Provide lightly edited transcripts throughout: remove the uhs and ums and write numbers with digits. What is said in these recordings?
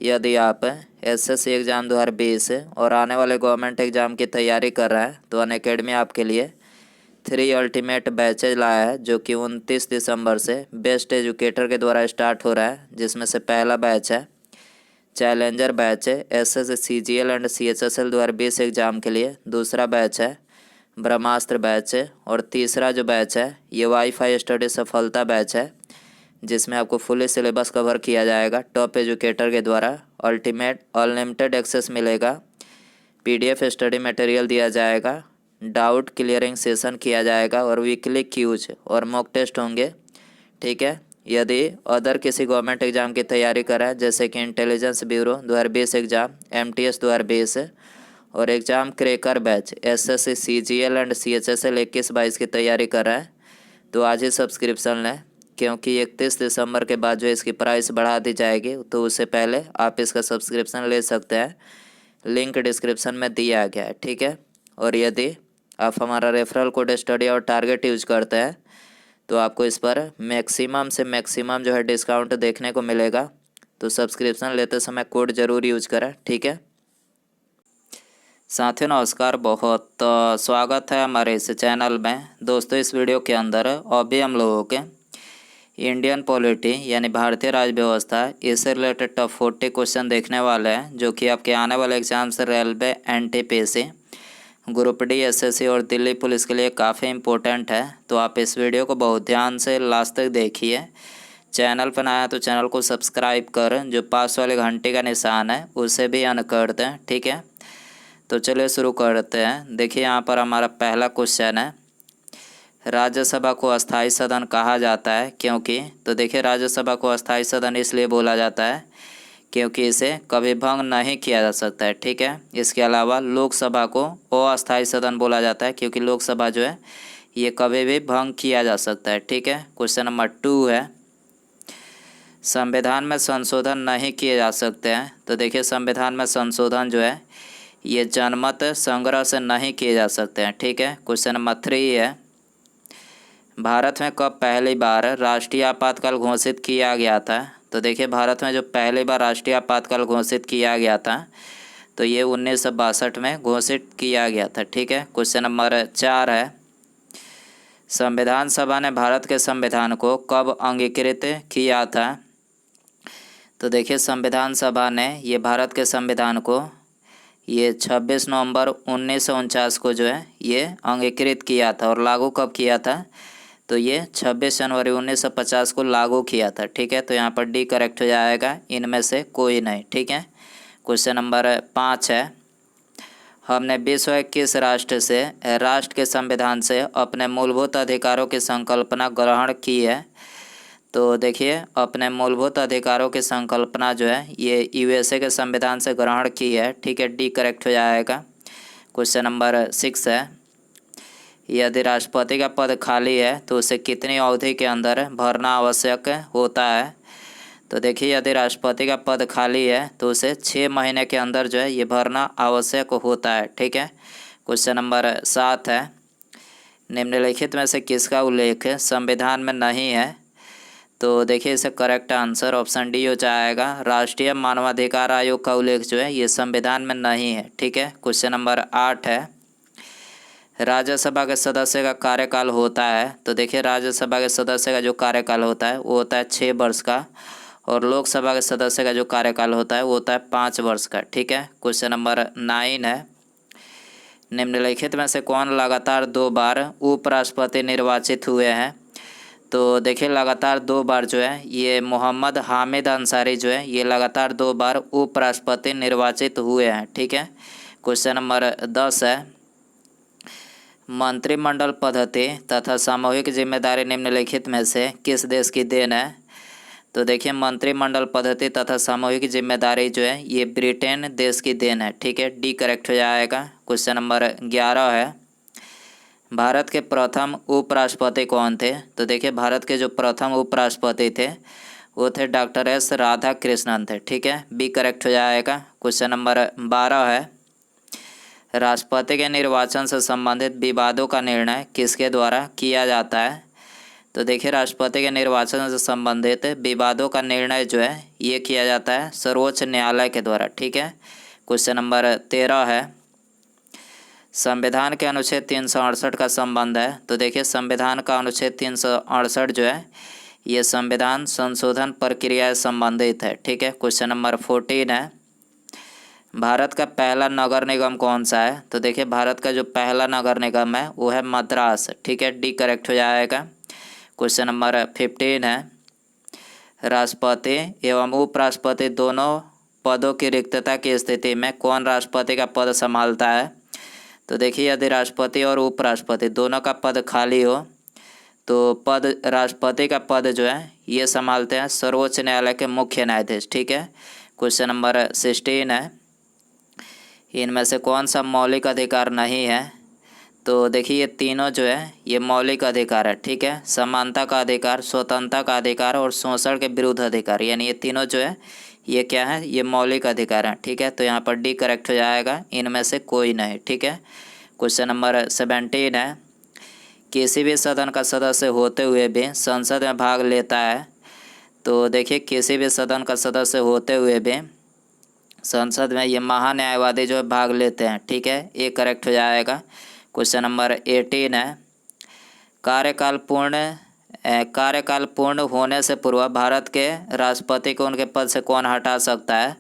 यदि आप SSC exam 2020 और आने वाले गवर्नमेंट एग्ज़ाम की तैयारी कर रहे हैं तो अनअकैडमी आपके लिए 3 अल्टीमेट बैचेज लाया है, जो कि 29 दिसंबर से बेस्ट एजुकेटर के द्वारा स्टार्ट हो रहा है। जिसमें से पहला बैच है चैलेंजर बैच है SSC CGL and CHSL 2020 exam के लिए। दूसरा बैच है ब्रह्मास्त्र बैच है। और तीसरा जो बैच है ये वाईफाई स्टडी सफलता बैच है, जिसमें आपको फुली सिलेबस कवर किया जाएगा टॉप एजुकेटर के द्वारा। अल्टीमेट अनलिमिटेड एक्सेस मिलेगा, पीडीएफ स्टडी मटेरियल दिया जाएगा, डाउट क्लियरिंग सेशन किया जाएगा और वीकली क्यूज और मॉक टेस्ट होंगे। ठीक है। यदि अदर किसी गवर्नमेंट एग्ज़ाम की तैयारी कर रहा है, जैसे कि इंटेलिजेंस ब्यूरो 2020 एग्ज़ाम, एमटीएस 2020 और exam cracker batch SSC CGL and CHSL 21-22 की तैयारी कर रहा है, तो आज ही सब्सक्रिप्शन लें, क्योंकि 31 दिसंबर के बाद जो इसकी प्राइस बढ़ा दी जाएगी, तो उससे पहले आप इसका सब्सक्रिप्शन ले सकते हैं। लिंक डिस्क्रिप्शन में दिया गया है। ठीक है। और यदि आप हमारा रेफरल कोड स्टडी और टारगेट यूज करते हैं तो आपको इस पर मैक्सिमम से मैक्सिमम जो है डिस्काउंट देखने को मिलेगा। तो सब्सक्रिप्शन लेते समय कोड ज़रूर यूज करें। ठीक है। साथियों नमस्कार, बहुत स्वागत है हमारे इस चैनल में। दोस्तों इस वीडियो के अंदर अभी हम लोगों के इंडियन पॉलिटी यानी भारतीय राज्य व्यवस्था, इससे रिलेटेड टॉप 40 क्वेश्चन देखने वाले हैं, जो कि आपके आने वाले एग्जाम से railway, NTPC, group D, SSC और दिल्ली पुलिस के लिए काफ़ी इम्पोर्टेंट है। तो आप इस वीडियो को बहुत ध्यान से लास्ट तक देखिए। चैनल पर नया है तो चैनल को सब्सक्राइब कर जो पास वाले घंटे का निशान है उसे भी ऑन कर दें। ठीक है। तो चलिए शुरू करते हैं। देखिए यहाँ पर हमारा पहला क्वेश्चन है, राज्यसभा को अस्थाई सदन कहा जाता है क्योंकि। तो देखिए राज्यसभा को अस्थाई सदन इसलिए बोला जाता है क्योंकि इसे कभी भंग नहीं किया जा सकता है। ठीक है। इसके अलावा लोकसभा को अस्थाई सदन बोला जाता है क्योंकि लोकसभा जो है ये कभी भी भंग किया जा सकता है। ठीक है। क्वेश्चन नंबर 2 है, संविधान में संशोधन नहीं किए जा सकते हैं। तो देखिए संविधान में संशोधन जो है ये जनमत संग्रह से नहीं किए जा सकते हैं। ठीक है। क्वेश्चन नंबर 3 है, भारत में कब पहली बार राष्ट्रीय आपातकाल घोषित किया गया था। तो देखिए भारत में जो पहली बार राष्ट्रीय आपातकाल घोषित किया गया था तो ये 1962 में घोषित किया गया था। ठीक है। क्वेश्चन नंबर 4 है, संविधान सभा ने भारत के संविधान को कब अंगीकृत किया था। तो देखिए संविधान सभा ने ये भारत के संविधान को ये 26 नवंबर 1949 को जो है ये अंगीकृत किया था। और लागू कब किया था, तो ये 26 जनवरी 1950 को लागू किया था। ठीक है। तो यहाँ पर डी करेक्ट हो जाएगा, इनमें से कोई नहीं। ठीक है। क्वेश्चन नंबर 5 है, हमने विश्व के किस राष्ट्र के संविधान से अपने मूलभूत अधिकारों की संकल्पना ग्रहण की है। तो देखिए अपने मूलभूत अधिकारों की संकल्पना जो है ये यूएसए के संविधान से ग्रहण की है। ठीक है। डी करेक्ट हो जाएगा। क्वेश्चन नंबर 6 है, यदि राष्ट्रपति का पद खाली है तो उसे कितनी अवधि के अंदर भरना आवश्यक होता है। तो देखिए यदि राष्ट्रपति का पद खाली है तो उसे 6 महीने के अंदर जो है ये भरना आवश्यक होता है। ठीक है। क्वेश्चन नंबर 7 है, निम्नलिखित में से किसका उल्लेख संविधान में नहीं है। तो देखिए इसे करेक्ट आंसर ऑप्शन डी हो जाएगा, राष्ट्रीय मानवाधिकार आयोग का उल्लेख जो है ये संविधान में नहीं है। ठीक है। क्वेश्चन नंबर 8 है, राज्यसभा के सदस्य का कार्यकाल होता है। तो देखिए राज्यसभा के सदस्य का जो कार्यकाल होता है वो होता है 6 वर्ष का, और लोकसभा के सदस्य का जो कार्यकाल होता है वो होता है 5 वर्ष का। ठीक है। क्वेश्चन नंबर 9 है, निम्नलिखित में से कौन लगातार 2 बार उपराष्ट्रपति निर्वाचित हुए हैं। तो देखिए लगातार 2 बार जो है ये मोहम्मद हामिद अंसारी जो है ये लगातार 2 बार उपराष्ट्रपति निर्वाचित हुए हैं। ठीक है। क्वेश्चन नंबर 10 है, मंत्रिमंडल पद्धति तथा सामूहिक जिम्मेदारी निम्नलिखित में से किस देश की देन है। तो देखिए मंत्रिमंडल पद्धति तथा सामूहिक जिम्मेदारी जो है ये ब्रिटेन देश की देन है। ठीक है। डी करेक्ट हो जाएगा। क्वेश्चन नंबर 11 है, भारत के प्रथम उपराष्ट्रपति कौन थे। तो देखिए भारत के जो प्रथम उपराष्ट्रपति थे वो थे डॉक्टर एस राधाकृष्णन थे। ठीक है। बी करेक्ट हो जाएगा। क्वेश्चन नंबर 12 है, राष्ट्रपति के निर्वाचन से संबंधित विवादों का निर्णय किसके द्वारा किया जाता है। तो देखिए राष्ट्रपति के निर्वाचन से संबंधित विवादों का निर्णय जो है ये किया जाता है सर्वोच्च न्यायालय के द्वारा। ठीक है, क्वेश्चन नंबर 13 है, संविधान के अनुच्छेद 368 का संबंध है। तो देखिए संविधान का अनुच्छेद 368 जो है ये संविधान संशोधन प्रक्रिया से संबंधित है। ठीक है, क्वेश्चन नंबर 14 है, भारत का पहला नगर निगम कौन सा है। तो देखिए भारत का जो पहला नगर निगम है वो है मद्रास। ठीक है, डी करेक्ट हो जाएगा। क्वेश्चन नंबर 15 है, राष्ट्रपति एवं उपराष्ट्रपति दोनों पदों की रिक्तता की स्थिति में कौन राष्ट्रपति का पद संभालता है। तो देखिए यदि राष्ट्रपति और उपराष्ट्रपति दोनों का पद खाली हो तो राष्ट्रपति का पद जो है ये संभालते हैं सर्वोच्च न्यायालय के मुख्य न्यायाधीश। ठीक है, क्वेश्चन नंबर 16 है, इनमें से कौन सा मौलिक अधिकार नहीं है। तो देखिए ये तीनों जो है ये मौलिक अधिकार है। ठीक है, समानता का अधिकार, स्वतंत्रता का अधिकार और शोषण के विरुद्ध अधिकार, यानी ये तीनों जो है ये क्या है, ये मौलिक अधिकार हैं। ठीक है, तो यहाँ पर डी करेक्ट हो जाएगा, इनमें से कोई नहीं। ठीक है, क्वेश्चन नंबर 17 है, किसी भी सदन का सदस्य होते हुए भी संसद में भाग लेता है। तो देखिए किसी भी सदन का सदस्य होते हुए भी संसद में ये महान्यायवादी जो है भाग लेते हैं। ठीक है, ये करेक्ट हो जाएगा। क्वेश्चन नंबर 18 है, कार्यकाल पूर्ण होने से पूर्व भारत के राष्ट्रपति को उनके पद से कौन हटा सकता है।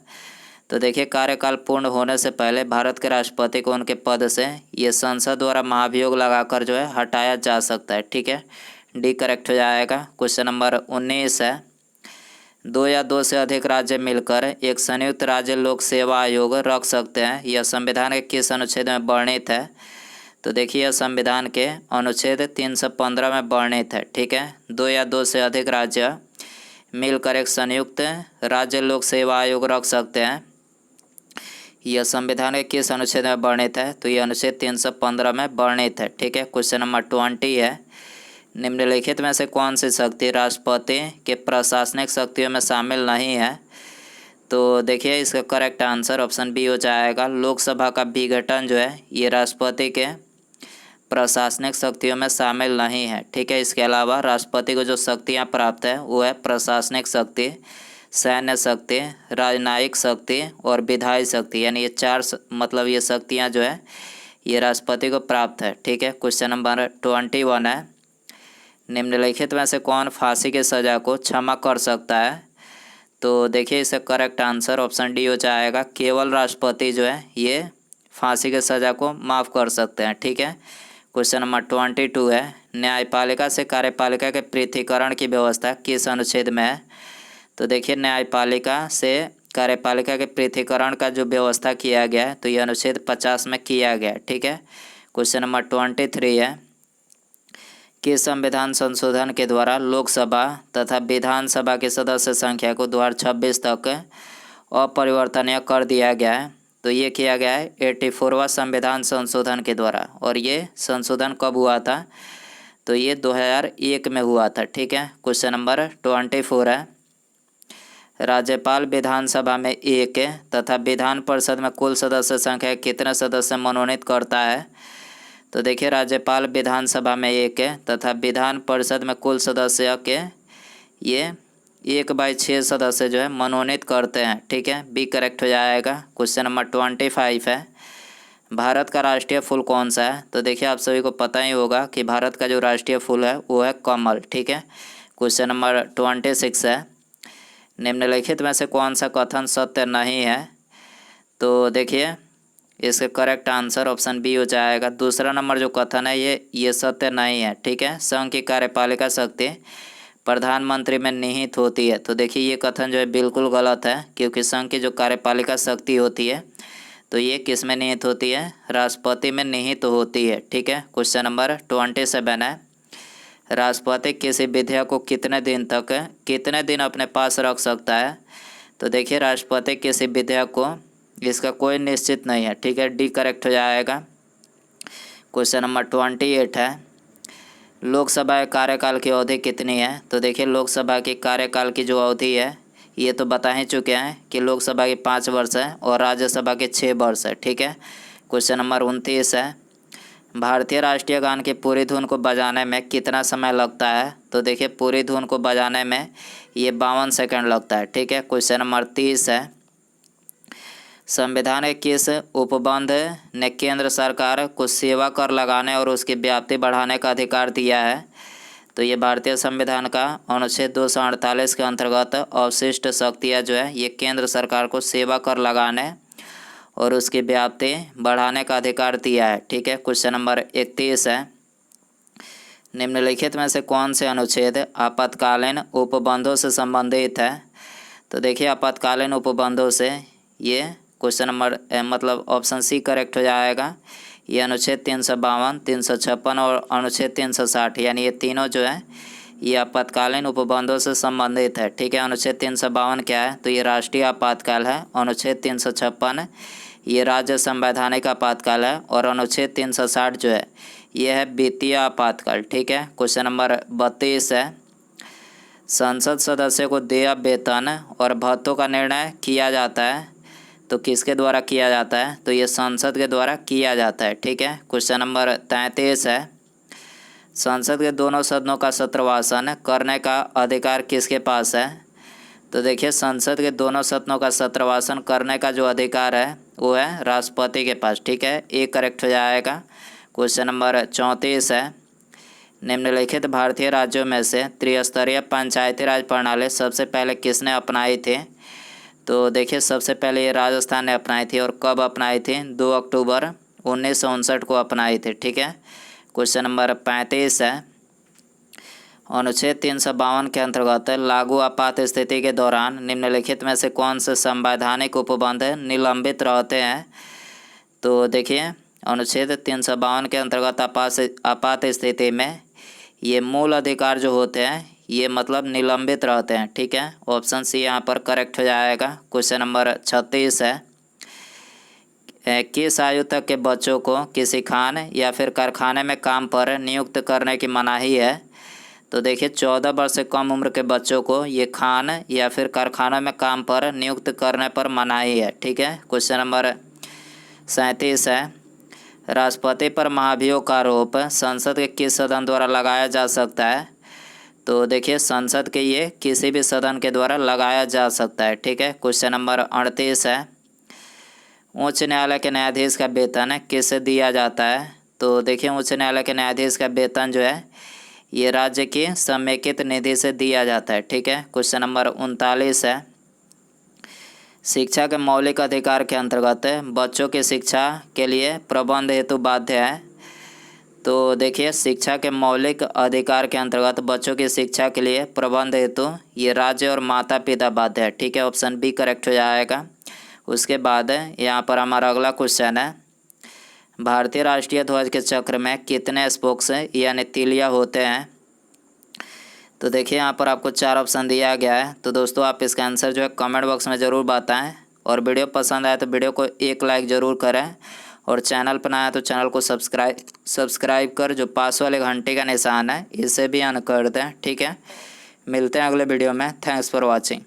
तो देखिए कार्यकाल पूर्ण होने से पहले भारत के राष्ट्रपति को उनके पद से ये संसद द्वारा महाभियोग लगाकर जो है हटाया जा सकता है। ठीक है, डी करेक्ट हो जाएगा। क्वेश्चन नंबर 19 है, 2 या 2 से अधिक राज्य मिलकर एक संयुक्त राज्य लोक सेवा आयोग रख सकते हैं। यह संविधान के किस अनुच्छेद में वर्णित है। तो देखिए यह संविधान के अनुच्छेद 315 में वर्णित है। ठीक है, 2 या 2 से अधिक राज्य मिलकर एक संयुक्त राज्य लोक सेवा आयोग रख सकते हैं। यह संविधान के किस अनुच्छेद में वर्णित है। तो यह अनुच्छेद 315 में वर्णित है। ठीक है, क्वेश्चन नंबर 20 है, निम्नलिखित में से कौन सी शक्ति राष्ट्रपति के प्रशासनिक शक्तियों में शामिल नहीं है। तो देखिए इसका करेक्ट आंसर ऑप्शन बी हो जाएगा, लोकसभा का विघटन जो है ये राष्ट्रपति के प्रशासनिक शक्तियों में शामिल नहीं है। ठीक है, इसके अलावा राष्ट्रपति को जो शक्तियाँ प्राप्त है वो है प्रशासनिक शक्ति, सैन्य शक्ति, राजनयिक शक्ति और विधायी शक्ति, यानी ये 4 मतलब ये शक्तियाँ जो है ये राष्ट्रपति को प्राप्त है। ठीक है, क्वेश्चन नंबर 21 है, निम्नलिखित में से कौन फांसी की सज़ा को क्षमा कर सकता है। तो देखिए इसका करेक्ट आंसर ऑप्शन डी हो जाएगा, केवल राष्ट्रपति जो है ये फांसी की सज़ा को माफ़ कर सकते हैं। ठीक है, क्वेश्चन नंबर 22 है, न्यायपालिका से कार्यपालिका के पृथकीकरण की व्यवस्था किस अनुच्छेद में है। तो देखिए न्यायपालिका से कार्यपालिका के पृथकीकरण का जो व्यवस्था किया गया है तो यह अनुच्छेद 50 में किया गया है। ठीक है, क्वेश्चन नंबर 23 है, किस संविधान संशोधन के द्वारा लोकसभा तथा विधानसभा की सदस्य संख्या को 2026 तक अपरिवर्तनीय कर दिया गया है। तो ये किया गया है 84वां संविधान संशोधन के द्वारा, और ये संशोधन कब हुआ था। तो ये 2001 में हुआ था। ठीक है, क्वेश्चन नंबर 24 है, राज्यपाल विधानसभा में 1 तथा विधान परिषद में कुल सदस्य संख्या कितने सदस्य मनोनीत करता है। तो देखिए राज्यपाल विधानसभा में 1 तथा विधान परिषद में कुल सदस्य के ये 1/6 सदस्य जो है मनोनीत करते हैं। ठीक है, बी करेक्ट हो जाएगा। क्वेश्चन नंबर 25 है, भारत का राष्ट्रीय फूल कौन सा है। तो देखिए आप सभी को पता ही होगा कि भारत का जो राष्ट्रीय फूल है वो है कमल। ठीक है, क्वेश्चन नंबर 26 है, निम्नलिखित में से कौन सा कथन सत्य नहीं है। तो देखिए इसका करेक्ट आंसर ऑप्शन बी हो जाएगा, दूसरा नंबर जो कथन है ये सत्य नहीं है। ठीक है, संघ की कार्यपालिका शक्ति प्रधानमंत्री में निहित होती है। तो देखिए ये कथन जो है बिल्कुल गलत है, क्योंकि संघ की जो कार्यपालिका शक्ति होती है तो ये किस में निहित होती है, राष्ट्रपति में निहित होती है। ठीक है, क्वेश्चन नंबर 27 है, राष्ट्रपति किसी विधेयक को कितने दिन अपने पास रख सकता है। तो देखिए राष्ट्रपति किसी विधेयक को इसका कोई निश्चित नहीं है। ठीक है, डी करेक्ट हो जाएगा। क्वेश्चन नंबर 28 है, लोकसभा के कार्यकाल की अवधि कितनी है। तो देखिए लोकसभा की कार्यकाल की जो अवधि है ये तो बता ही चुके हैं कि लोकसभा की 5 वर्ष है और राज्यसभा के 6 वर्ष है। ठीक है, क्वेश्चन नंबर 29 है, भारतीय राष्ट्रीय गान की पूरी धुन को बजाने में कितना समय लगता है? तो देखिए पूरी धुन को बजाने में ये 52 सेकंड लगता है। ठीक है, क्वेश्चन नंबर 30 है, संविधान के किस उपबंध ने केंद्र सरकार को सेवा कर लगाने और उसकी व्याप्ति बढ़ाने का अधिकार दिया है? तो ये भारतीय संविधान का अनुच्छेद 248 के अंतर्गत अवशिष्ट शक्तियाँ जो है ये केंद्र सरकार को सेवा कर लगाने और उसकी व्याप्ति बढ़ाने का अधिकार दिया है। ठीक है, क्वेश्चन नंबर 31 है, निम्नलिखित में से कौन से अनुच्छेद आपातकालीन उपबंधों से संबंधित है? तो देखिए आपातकालीन उपबंधों से ये क्वेश्चन नंबर मतलब ऑप्शन सी करेक्ट हो जाएगा। ये अनुच्छेद 352, 356 और अनुच्छेद 360 यानी ये तीनों जो है ये आपातकालीन उपबंधों से संबंधित है। ठीक है, अनुच्छेद 352 क्या है? तो ये राष्ट्रीय आपातकाल है। अनुच्छेद 356 ये राज्य संवैधानिक आपातकाल है और अनुच्छेद 360 जो है ये है वित्तीय आपातकाल। ठीक है, क्वेश्चन नंबर 32 है, संसद सदस्य को देय वेतन और भत्तों का निर्णय किया जाता है तो किसके द्वारा किया जाता है? तो ये संसद के द्वारा किया जाता है। ठीक है, क्वेश्चन नंबर 33 है, संसद के दोनों सदनों का सत्रवासन करने का अधिकार किसके पास है? तो देखिए संसद के दोनों सदनों का सत्रवासन करने का जो अधिकार है वो है राष्ट्रपति के पास। ठीक है, ये करेक्ट हो जाएगा। क्वेश्चन नंबर 34 है, निम्नलिखित भारतीय राज्यों में से त्रिस्तरीय पंचायती राज प्रणाली सबसे पहले किसने अपनाई थी? तो देखिए सबसे पहले ये राजस्थान ने अपनाई थी और कब अपनाई थी? 2 अक्टूबर 1959 को अपनाई थी। ठीक है, क्वेश्चन नंबर 35 है, अनुच्छेद 352 के अंतर्गत लागू आपात स्थिति के दौरान निम्नलिखित में से कौन से संवैधानिक उपबंध निलंबित रहते हैं? तो देखिए अनुच्छेद 352 के अंतर्गत आपात स्थिति में ये मूल अधिकार जो होते हैं ये मतलब निलंबित रहते हैं। ठीक है, ऑप्शन सी यहाँ पर करेक्ट हो जाएगा। क्वेश्चन नंबर 36 है, किस आयु तक के बच्चों को किसी खान या फिर कारखाने में काम पर नियुक्त करने की मनाही है? तो देखिए 14 वर्ष से कम उम्र के बच्चों को ये खान या फिर कारखानों में काम पर नियुक्त करने पर मनाही है। ठीक है, क्वेश्चन नंबर 37 है, राष्ट्रपति पर महाभियोग का आरोप संसद के किस सदन द्वारा लगाया जा सकता है? तो देखिए संसद के ये किसी भी सदन के द्वारा लगाया जा सकता है। ठीक है, क्वेश्चन नंबर 38 है, उच्च न्यायालय के न्यायाधीश का वेतन किससे दिया जाता है? तो देखिए उच्च न्यायालय के न्यायाधीश का वेतन जो है ये राज्य की समेकित निधि से दिया जाता है। ठीक है, क्वेश्चन नंबर 39 है, शिक्षा के मौलिक अधिकार के अंतर्गत बच्चों की शिक्षा के लिए प्रबंध हेतु बाध्य है। तो देखिए शिक्षा के मौलिक अधिकार के अंतर्गत बच्चों की शिक्षा के लिए प्रबंध हेतु ये राज्य और माता पिता बाध्य है। ठीक है, ऑप्शन बी करेक्ट हो जाएगा। उसके बाद यहाँ पर हमारा अगला क्वेश्चन है, भारतीय राष्ट्रीय ध्वज के चक्र में कितने स्पोक्स यानी तीलियाँ होते हैं? तो देखिए यहाँ पर आपको 4 ऑप्शन दिया गया है। तो दोस्तों आप इसका आंसर जो है कमेंट बॉक्स में ज़रूर बताएं और वीडियो पसंद आए तो वीडियो को एक लाइक ज़रूर करें और चैनल पर नया है तो चैनल को सब्सक्राइब कर जो पास वाले घंटे का निशान है इसे भी ऑन कर दें। ठीक है, मिलते हैं अगले वीडियो में। Thanks for watching.